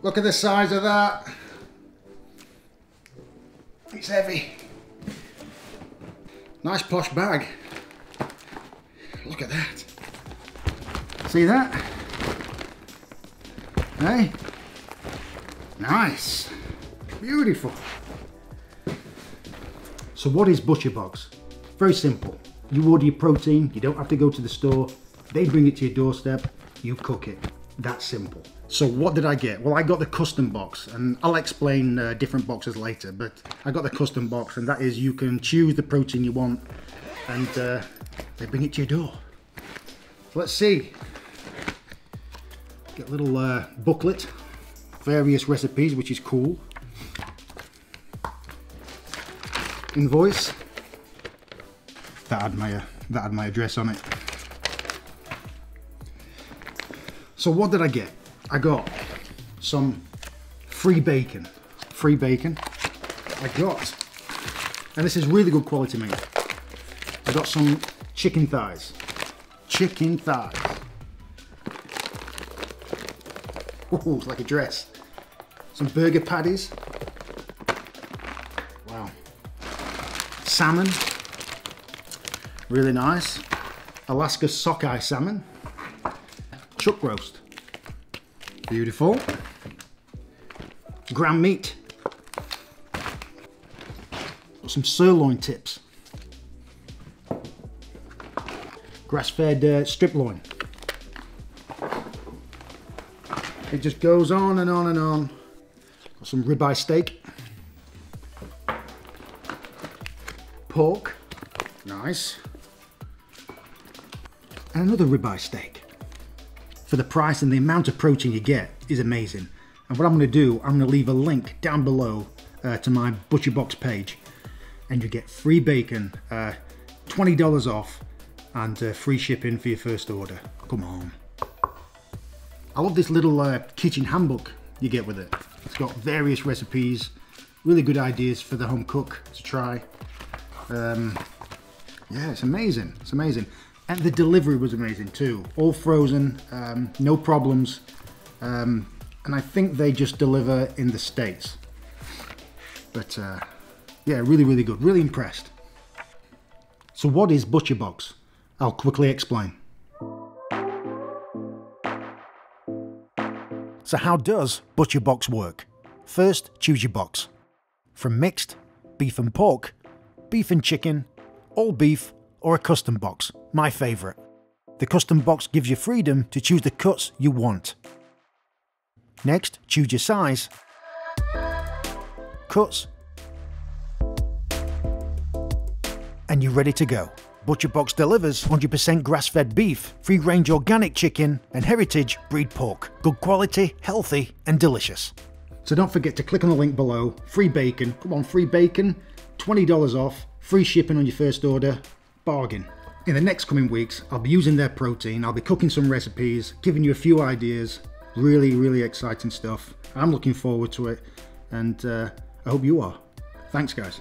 Look at the size of that. It's heavy. Nice posh bag. Look at that. See that? Hey? Nice. Beautiful. So what is ButcherBox? Very simple. You order your protein, you don't have to go to the store. They bring it to your doorstep, you cook it. That simple. So what did I get? Well, I got the custom box, and I'll explain different boxes later, but I got the custom box, and that is you can choose the protein you want, and they bring it to your door. So let's see. Get a little booklet, various recipes, which is cool. Invoice. That had my address on it. So what did I get? I got some free bacon. Free bacon. I got, and this is really good quality meat. I got some chicken thighs. Chicken thighs. Oh, it's like a dress. Some burger patties. Wow. Salmon. Really nice. Alaska sockeye salmon. Chuck roast. Beautiful. Ground meat. Got some sirloin tips. Grass-fed strip loin. It just goes on and on and on. Got some ribeye steak. Pork. Nice. And another ribeye steak. For the price and the amount of protein you get is amazing. And what I'm going to do, I'm going to leave a link down below to my ButcherBox page, and you get free bacon, $20 off, and free shipping for your first order. Come on. I love this little kitchen handbook you get with it. It's got various recipes, really good ideas for the home cook to try. Yeah, it's amazing. It's amazing. And the delivery was amazing too. All frozen, no problems. And I think they just deliver in the States. But yeah, really, really good. Really impressed. So what is ButcherBox? I'll quickly explain. So how does ButcherBox work? First, choose your box. From mixed, beef and pork, beef and chicken, all beef, or a custom box, my favourite. The custom box gives you freedom to choose the cuts you want. Next, choose your size, cuts, and you're ready to go. ButcherBox delivers 100% grass-fed beef, free-range organic chicken, and heritage breed pork. Good quality, healthy, and delicious. So don't forget to click on the link below. Free bacon. Come on, free bacon. $20 off. Free shipping on your first order. Bargain. In the next coming weeks, I'll be using their protein. I'll be cooking some recipes, giving you a few ideas. Really, really exciting stuff. I'm looking forward to it, and I hope you are. Thanks, guys.